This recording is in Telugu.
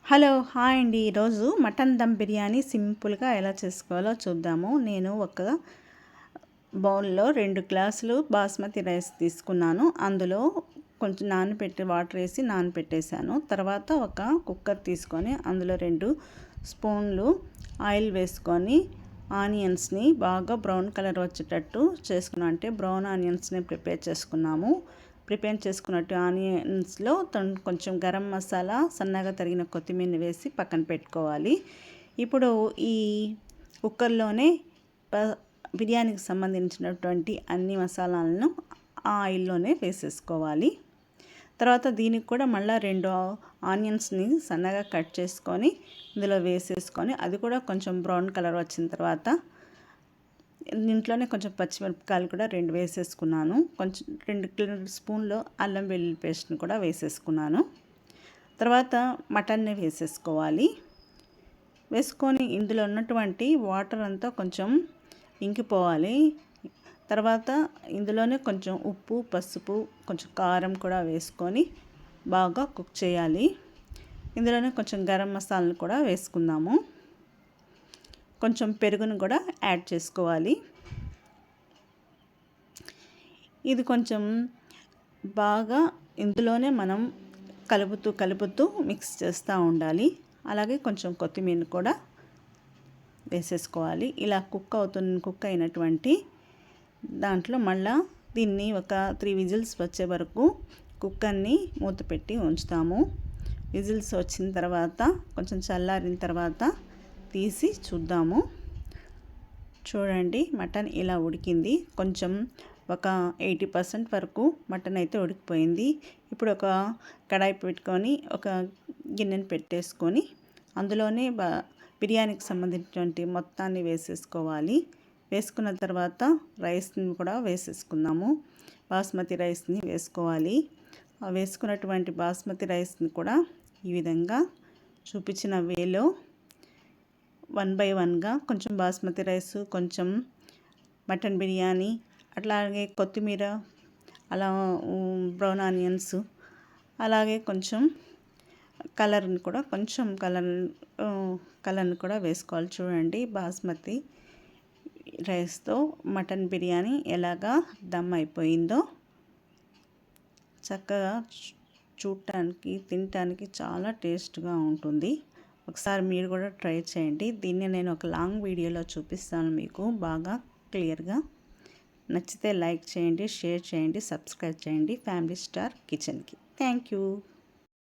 హలో హాయ్ అండి. ఈరోజు మటన్ దమ్ బిర్యానీ సింపుల్గా ఎలా చేసుకోవాలో చూద్దాము. నేను ఒక బౌల్లో 2 గ్లాసులు బాస్మతి రైస్ తీసుకున్నాను. అందులో కొంచెం వాటర్ వేసి నానపెట్టేశాను. తర్వాత ఒక కుక్కర్ తీసుకొని అందులో 2 స్పూన్లు ఆయిల్ వేసుకొని ఆనియన్స్ని బాగా బ్రౌన్ కలర్ వచ్చేటట్టు చేసుకున్నాం. అంటే బ్రౌన్ ఆనియన్స్ని ప్రిపేర్ చేసుకున్నట్టు ఆనియన్స్లో కొంచెం గరం మసాలా, సన్నగా తరిగిన కొత్తిమీర వేసి పక్కన పెట్టుకోవాలి. ఇప్పుడు ఈ కుక్కర్లోనే బిర్యానీకి సంబంధించినటువంటి అన్ని మసాలాలను ఆ ఆయిల్లోనే వేసేసుకోవాలి. తర్వాత దీనికి కూడా మళ్ళీ 2 ఆనియన్స్ని సన్నగా కట్ చేసుకొని ఇందులో వేసేసుకొని అది కూడా కొంచెం బ్రౌన్ కలర్ వచ్చిన తర్వాత ఇంట్లోనే కొంచెం పచ్చిమిరపకాయలు కూడా 2 వేసేసుకున్నాను. కొంచెం 2 స్పూన్లు అల్లం వెల్లుల్లి పేస్ట్ని కూడా వేసేసుకున్నాను. తర్వాత మటన్ని వేసేసుకోవాలి. వేసుకొని ఇందులో ఉన్నటువంటి వాటర్ అంతా కొంచెం ఇంకిపోవాలి. తర్వాత ఇందులోనే కొంచెం ఉప్పు, పసుపు, కొంచెం కారం కూడా వేసుకొని బాగా కుక్ చేయాలి. ఇందులోనే కొంచెం గరం మసాలాను కూడా వేసుకుందాము. కొంచెం పెరుగును కూడా యాడ్ చేసుకోవాలి. ఇది కొంచెం బాగా ఇందులోనే మనం కలుపుతూ మిక్స్ చేస్తూ ఉండాలి. అలాగే కొంచెం కొత్తిమీర కూడా వేసేసుకోవాలి. ఇలా కుక్ అయినటువంటి దాంట్లో మళ్ళీ దీన్ని ఒక 3 విజిల్స్ వచ్చే వరకు కుక్కర్ని మూత పెట్టి ఉంచుతాము. విజిల్స్ వచ్చిన తర్వాత కొంచెం చల్లారిన తర్వాత తీసి చూద్దాము. చూడండి, మటన్ ఇలా ఉడికింది. కొంచెం ఒక 80% వరకు మటన్ అయితే ఉడికిపోయింది. ఇప్పుడు ఒక కడాయి పెట్టుకొని ఒక గిన్నెని పెట్టేసుకొని అందులోనే బిర్యానీకి సంబంధించినటువంటి మొత్తాన్ని వేసేసుకోవాలి. వేసుకున్న తర్వాత రైస్ని కూడా వేసేసుకుందాము. బాస్మతి రైస్ని వేసుకోవాలి. వేసుకున్నటువంటి బాస్మతి రైస్ని కూడా ఈ విధంగా చూపించిన వేలో 1 by 1గా కొంచెం బాస్మతి రైస్, కొంచెం మటన్ బిర్యానీ, అట్లాగే కొత్తిమీర, అలా బ్రౌన్ ఆనియన్స్, అలాగే కొంచెం కలర్ని కూడా వేసుకోవాలి. చూడండి, బాస్మతి రైస్తో మటన్ బిర్యానీ ఎలాగా దమ్ అయిపోయిందో. చక్కగా చూడటానికి, తినటానికి చాలా టేస్ట్గా ఉంటుంది. ఒకసారి మీరు కూడా ట్రై చేయండి. దీన్ని నేను ఒక లాంగ్ వీడియోలో చూపిస్తాను మీకు బాగా క్లియర్గా. నచ్చితే లైక్ చేయండి, షేర్ చేయండి, సబ్స్క్రైబ్ చేయండి ఫ్యామిలీ స్టార్ కిచెన్కి. Thank you.